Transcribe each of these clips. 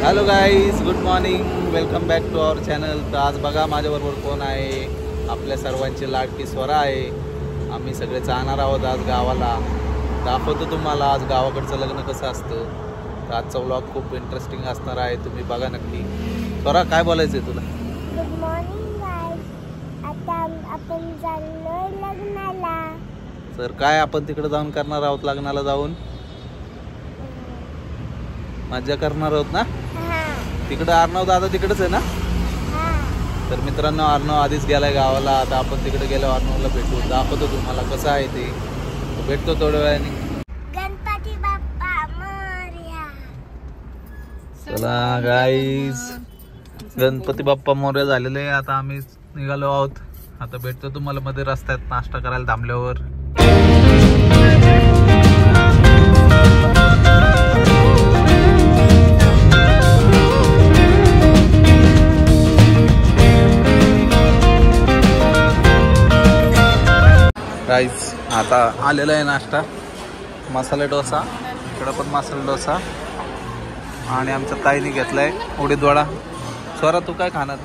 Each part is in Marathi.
Hello guys, good morning, welcome back to our channel. तर आज बघा माझ्याबरोबर कोण आहे. आपल्या सर्वांची लाडकी स्वरा आहे. आम्ही सगळे जाणार आहोत आज गावाला. दाखवतो तुम्हाला आज गावाकडचं लग्न कसं असतं. तर आजचा व्लॉग खूप इंटरेस्टिंग असणार आहे, तुम्ही बघा नक्की. स्वरा, काय बोलायचं आहे तुला? Good morning guys. आता आपण चाललोय लग्नाला. तर काय आपण तिकडे जाऊन करणार आहोत? लग्नाला जाऊन मजा करणार आहोत ना. तिकडे अर्णव दादा तिकडेच आहे ना. तर मित्रांनो, अर्णव आधीच गेलाय गावाला. आता आपण तिकडे गेलो, अर्णवला भेटू, दाखवतो तुम्हाला कसं आहे ते. भेटतो थोड्या वेळाने. गणपती बाप्पा मोरया. चला गाईज, गणपती बाप्पा मोरया झालेले आहे. आता आम्ही निघालो आहोत. आता भेटतो तुम्हाला मध्ये रस्त्यात नाश्ता करायला थांबल्यावर. गाईज, आता आलेला आहे नाश्ता. मसाला डोसा, इकडं पण मसाला डोसा. आणि आमच्या ताईने घेतलाय उडीद वडा. स्वरा, तू काय खाणार?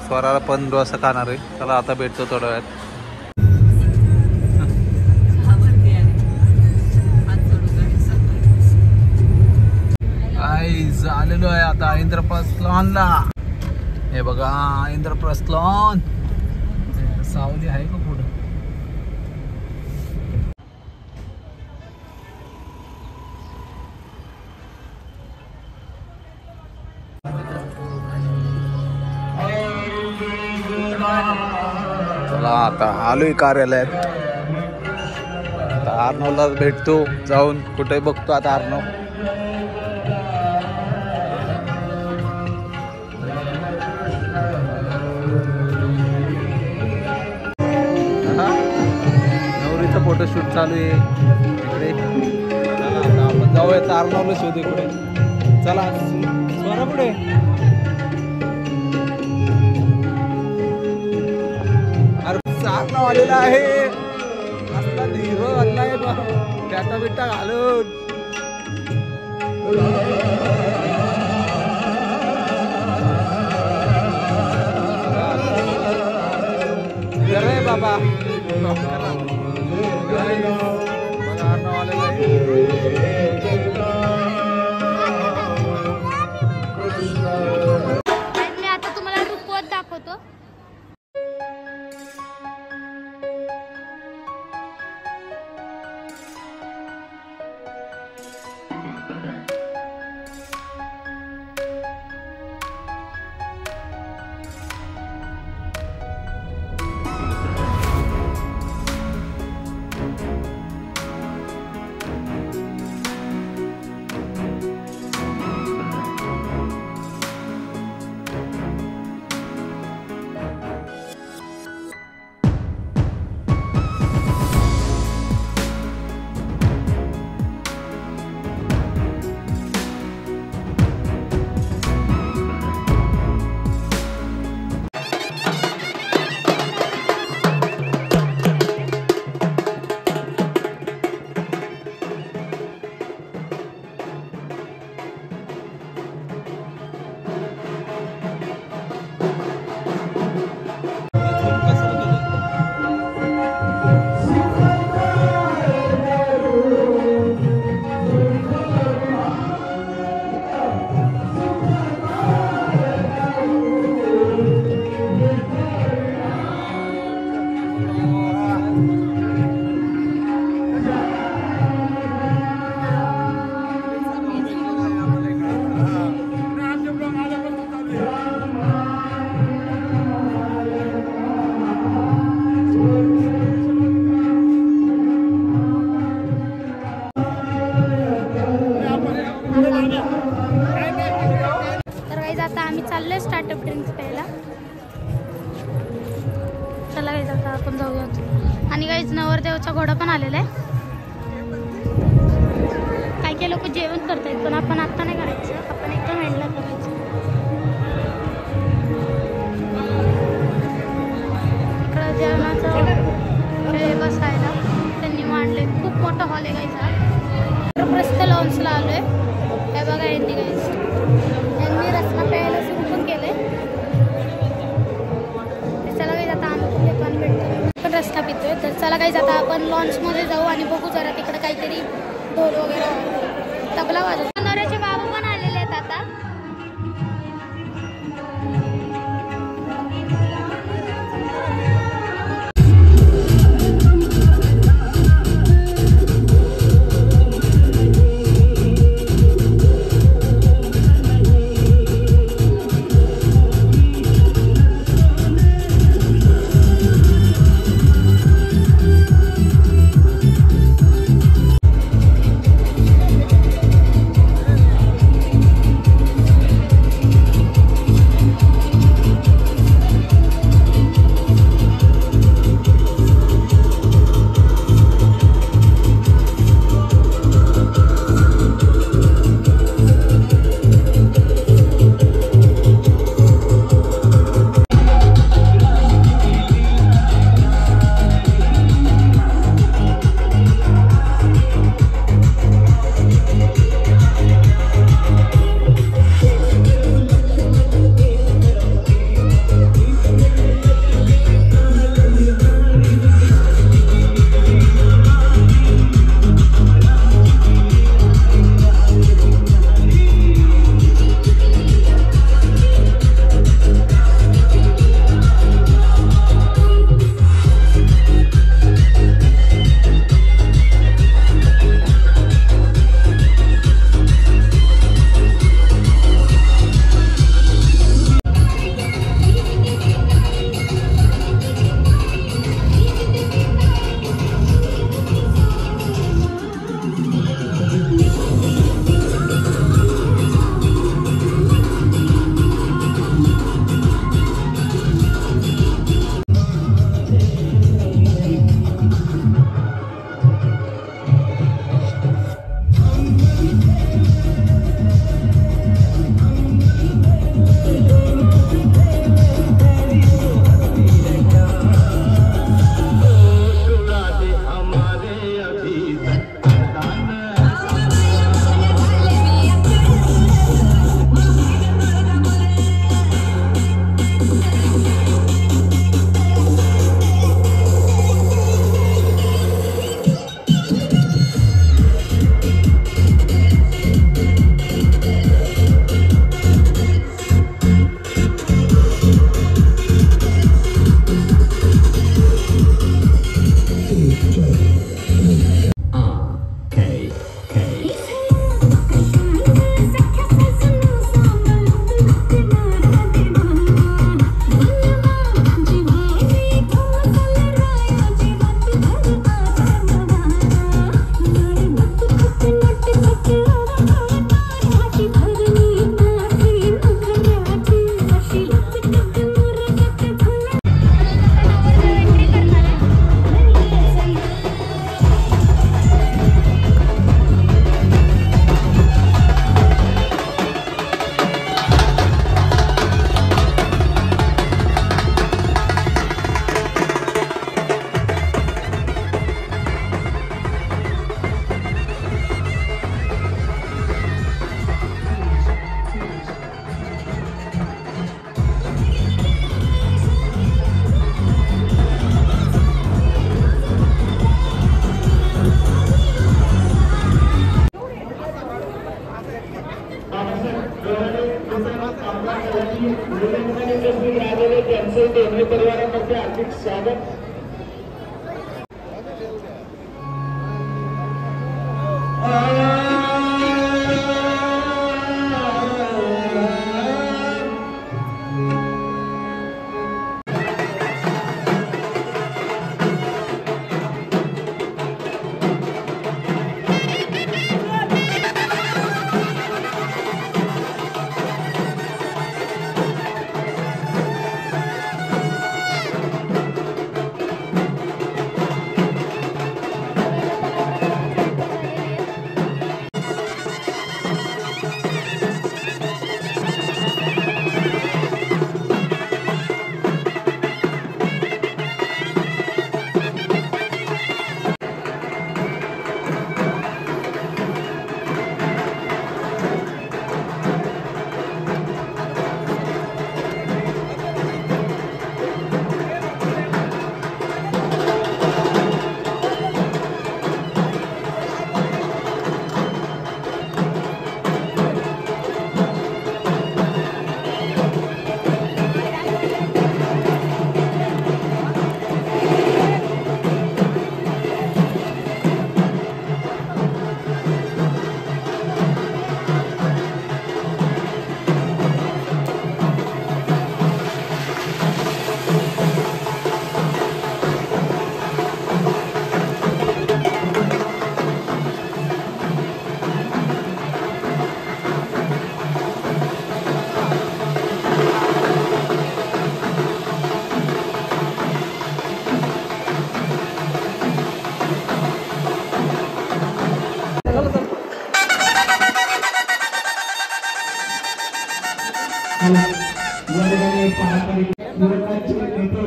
स्वराला पण डोसा खाणार आहे. चला आता भेटतो थोड्या वेळात. गाईज, आलेलो आहे आता इंद्रप्रस्थ लॉनला. हे बघा इंद्रप्रस्थ लॉन. सावली आहे का पुढं? चला आता आलोय कार्यालयात. आता अर्णवला भेटतो जाऊन. कुठे बघतो आता अर्णव. नवरीचा फोटोशूट चालू आहे इकडे. चला आता आपण जाऊयात अर्णवला शोध इकडे. चला स्वरा पुढे. अर्णव आलेला आहे. असला हिरो आणलाय बॅटा बिट्टा घालून. रे बाबा, मी आता तुम्हाला रुपवत दाखवतो. आता आम्ही चाललोय स्टार्टअप ड्रिंक्स प्यायला. चला गाईज, आता आपण जाऊयात. आणि गाईज, नवरदेवचा घोडा पण आलेला आहे. काही काही लोक जेवण करतायत, पण आपण आत्ता नाही करायचं. आपण एकदम एंडला करायचं. इकडं जेवणाचं वेळ बसायला त्यांनी मांडले. खूप मोठा हॉल आहे गाईज. हा इंद्रप्रस्थ लॉन्सला आलोय. हे बघा गाईज आता आपण लॉन्चमध्ये जाऊ आणि बघू जरा तिकडे काहीतरी ढोल वगैरे तबला वाजवतो. नवऱ्याचे बाबू पण आलेले आहेत आता. त्यांचे दोन्ही परिवारामध्ये हार्दिक स्वागत. या ठिकाणी पारंपरिक युवकांचे नेते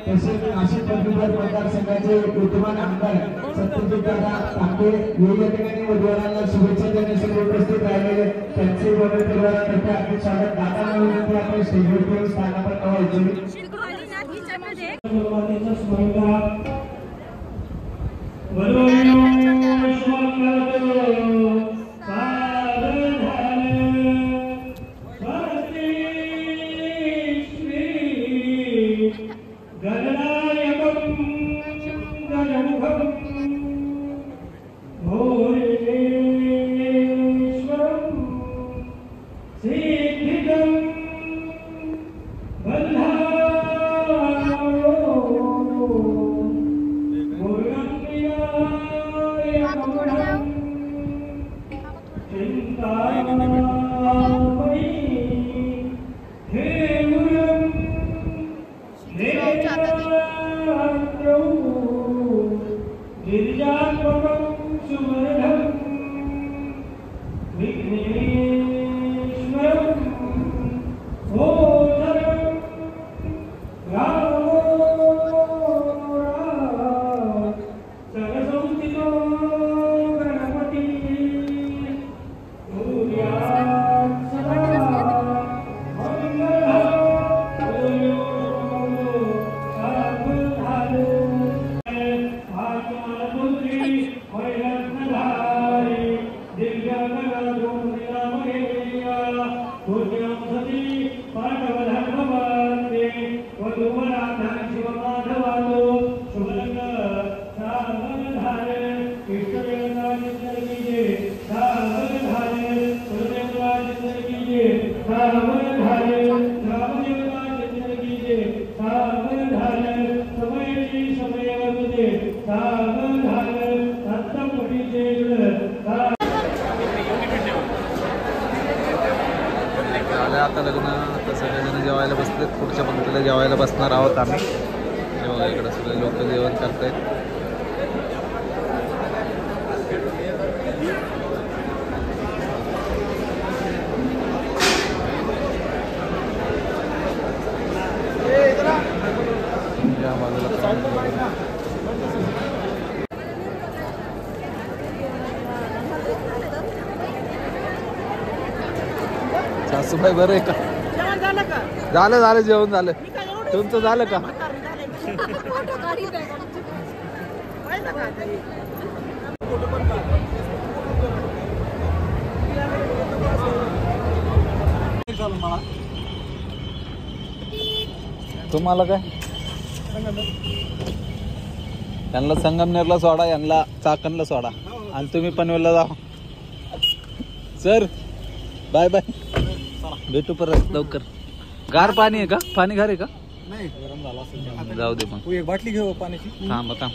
तसेच नाशिक पदवीधर मतदारसंघाचे विद्यमान आमदार सत्यजित दादा तांबे या ठिकाणी वधूवरांना शुभेच्छा देण्यासाठी उपस्थित राहिलेले त्यांचे वडील परिवारातर्फे हार्दिक स्वागत. दादा विनंती आपण स्टेजवर येऊन स्थानापन्न व्हायचे. आता लग्न आता सगळेजण जेवायला बसलेत. पुढच्या पंक्तीला जेवायला बसणार आहोत आम्ही. बघा इकडे सगळे लोक जेवण करतायत. या बाजूला सासूबाई बरं आहे का? झालं झालं जेवण झालं. तुमचं झालं का? तुम्हाला काय? त्यांना संगमनेरला सोडा, यांना चाकणला सोडा आणि तुम्ही पनवेलला जा. सर बाय बाय, भेटू परत लवकर. गार पाणी आहे का? पाणी गार आहे का? नाही, गरम झाला असेल. जाऊ दे मग. तू एक बाटली घेऊ पाण्याची. थांब थांब.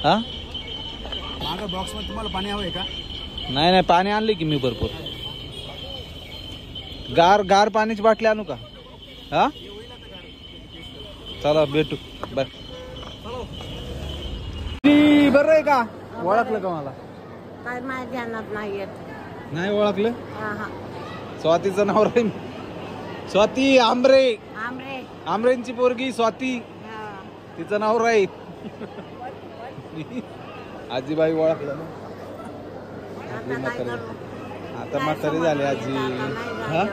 हा माझ्या बॉक्स मध्ये तुम्हाला पाणी हवंय का? नाही नाही, पाणी आणले की मी भरपूर. गार गार पाण्याची बाटली आणू का? हा चला भेटू. बाय. बरं आहे का? ओळखलं का मला? काय माझ्या ध्यानात नाही येत. नाही ओळखलं? हा हा. स्वातीचं नाव राहील. स्वाती आंबरे. आमरे. आंबरेंची पोरगी स्वाती, हा. तिचं नाव राहील. आजीबाई ओळखलं ना? आता काय करू? आता म्हातारी झाली आजी. हा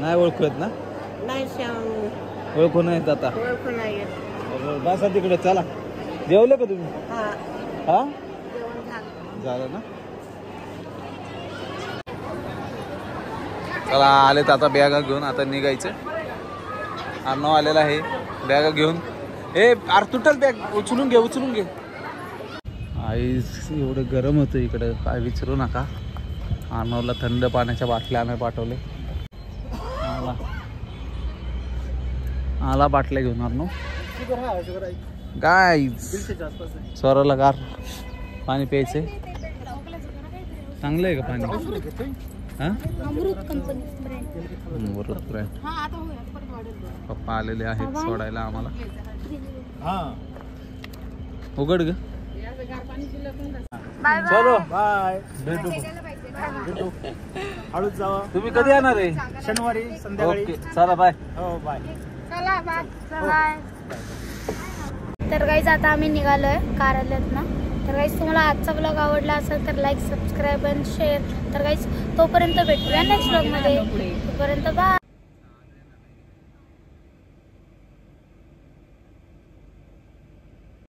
नाही ओळखू येत ना? नाही ओळखू नाही येत आता. ओळखू नाही येत. बसा तिकडे. चला जेवलं का तुम्ही? हा. हा जेवण झालं. झालं ना? चला आलेत आता बॅगा घेऊन. आता निघायचं. अर्णव आलेला आहे बॅगा घेऊन. ए अरे तुटल बॅग. उचलून घे उचलून घे. आई एवढं गरम होतं इकडे काय विचारू नका. अर्णवला थंड पाण्याच्या बाटल्या आणायला पाठवले. आला बाटल्या घेऊन अर्णव. काय स्वराला गार पाणी प्यायचंय. चांगलं आहे का पाणी? हा अमृत ब्रँड. पप्पा आलेले आहेत सोडायला आम्हाला. उघड ग. चलो बाय. भेटू. भेटू. हळूच जावा. तुम्ही कधी येणार आहे? शनिवारी संध्याकाळी. ओके चला बाय. हो बाय. चला बाय. तर गाईज आता आम्ही निघालोय कार्यालयातनं. तर गाईज तुम्हाला आजचा ब्लॉग आवडला असेल तर लाईक सबस्क्राईब आणि शेअर. तर गाईज तोपर्यंत भेटूया नेक्स्ट ब्लॉग मध्ये. तोपर्यंत बाय.